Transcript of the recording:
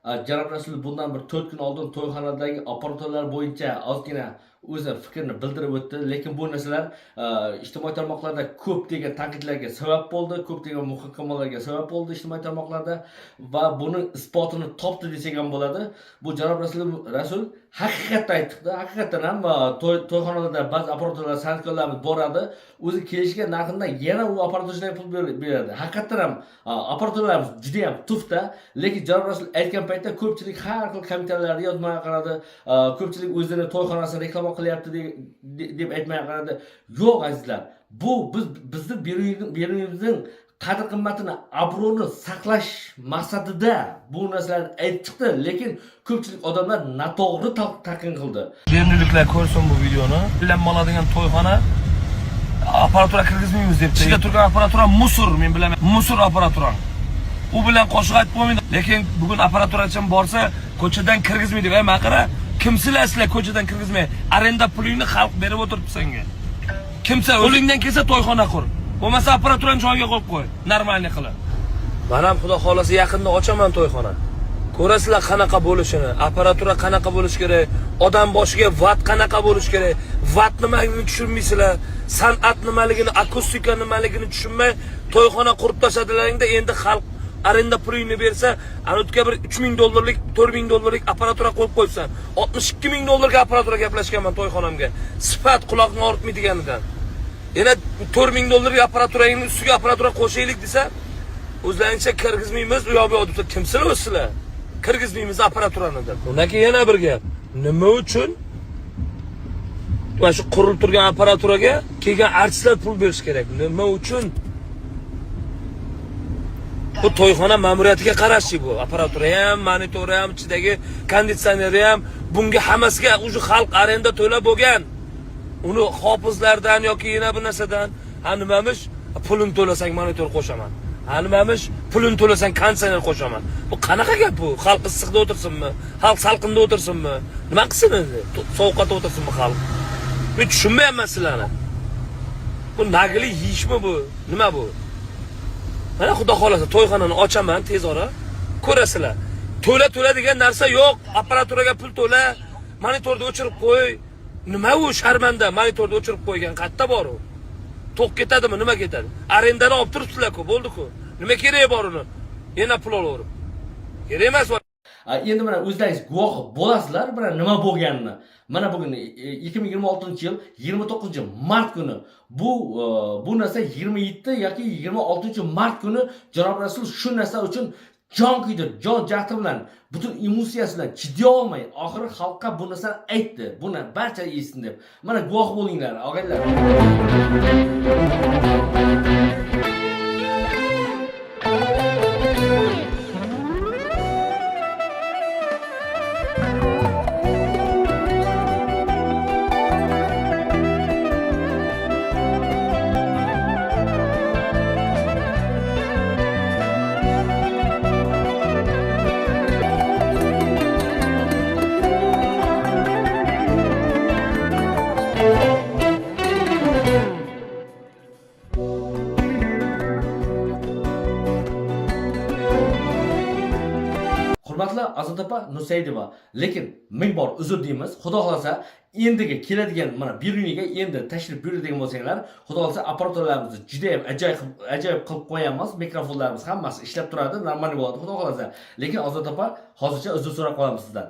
Janob Rasul bundan bir 4 kun oldin to'yxonadagi operatorlar bo'yicha ozgina o'zi fikrini bildirib o'tdi, lekin bu narsalar ijtimoiy tarmoqlarda ko'plagan tanqidlarga sabab bo'ldi, ko'plagan muhokamalarga sabab bo'ldi ijtimoiy tarmoqlarda va buning isbotini topdi desak ham bo'ladi. Bu Janob Rasul haqiqatdan aytdi. Haqiqatdan ham to'yxonalarda ba'zi operatorlar, san'atkorlarimiz boradi, o'zi kelishiga narxidan yana u operatorlarga pul beradi. Haqiqatdan ham operatorlarimiz juda ham tufta, lekin Janob Rasul aytgan paytda ko'pchilik har xil kommentariylarni yozmay qaradi, ko'pchilik o'zini to'yxonasini reklama qilyapti deb aytmay qaradi. Yo'q azizlar, bu bizni berunimizning qadr qimmatini, obro'ni saqlash maqsadida bu narsalarni aytib chiqdi, lekin ko'pchilik odamlar noto'g'ri talqin qildi. Beruniliklar ko'rsin bu videoni. Bilanoladigan to'yxona aparatura kirgizmaymiz deb. Ichida turgan aparatura musor, men bilaman. Musor aparatura. U bilan qo'shiq aytib qo'ymaydi. Lekin bugun aparaturachi borsa, ko'chadan kirgizmaydi. Ey maqara, kimsizlar ko'chadan kirgizmay? Arenda pulingni xalq berib o'tiribdi senga. Kimsa o'lingdan kelsa to'yxona qur. Bo'lmasa aparaturani joyiga qo'yib qo'y. Normalniy qilib. Men ham xudo xolasa yaqinda ochaman to'yxona. Ko'rasizlar qanaqa bo'lishini, aparatura qanaqa bo'lish kerak, odam boshiga vat qanaqa bo'lish kerak, vat nimaligini tushunmaysizlar, san'at nimaligini, akustika nimaligini tushunmay to'yxona qurib tashladilaringda endi xalq arenda pulingni bersa, anutga bir $3000, $4000 aparatura qo'yib qo'ysan, $62,000 aparatura gaplashganman to'yxonamga. Sifat quloqni og'ritmaydiganidan. Yana $4000 aparaturangni ustiga aparatura qo'shaylik desa, o'zlaringcha kirgizmaymiz, u yo'q deb kimsizlar o'zsizlar? Kirgizmaymiz aparaturani deb. Undan keyin yana bir gap. Nima uchun mana shu qurilib turgan aparaturaga kelgan artistlar pul berish kerak? Nima uchun? Bu to'yxona ma'muriyatiga qarashli bu. Aparatura ham, monitori ham, ichidagi konditsioneri ham, bunga hammasiga o'sha xalq arenda to'lab bo'lgan. Uni hofizlardan yoki yana bir narsadan, ha nimamish? Pulini to'lasang monitor qo'shaman. Ha nimamish? Pulini to'lasang konditsioner qo'shaman. Bu qanaqa gap bu? Xalq issiqda o'tirsinmi? Xalq salqinda o'tirsinmi? Nima qilsin endi? Sovuqda o'tirsinmi xalq? Men tushunmayapman sizlarni. Bu nagli yeyishmi bu? Nima bu? Mana xudo xolasa to'yxonani ochaman tez ora. Ko'rasizlar. To'la degan narsa yo'q. Aparaturaga pul to'la, monitorni o'chirib qo'y. Nima u sharmanda monitorni o'chirib qo'ygan qayerda bor u? To'q ketadimi, nima ketadi? Arendani olib turibsizlar-ku, bo'ldi-ku. Nima kerak bor uni? Yana pul olaverib. Kerak emas. Endi mana o'zlaringiz guvoh bo'lasizlar, mana nima bo'lganini. Mana bugun 2026-yil 29-mart kuni bu narsa 27 yoki 26-mart kuni Janob Rasul shu narsa uchun jon kuydi, jon jahdi bilan, butun emotsiyasi bilan chiday olmay, oxiri xalqqa bu narsani aytdi. Buni barcha eshitsin deb. Mana guvoh bo'linglar, og'aylar. Hurmatli Azat opa, Nusaydova, lekin ming bor uzr deymiz. Xudo xolasa endiga keladigan mana Beruniga endi tashrif buyuradigan bo'lsanglar, xudo xolasa aparaturlarimizni juda ham ajoyib qilib qo'yamiz. Mikrofonlarimiz hammasi ishlab turadi, normal bo'ladi xudo xolasa. Lekin Azat opa, hozircha uzr so'rab qolamiz sizdan.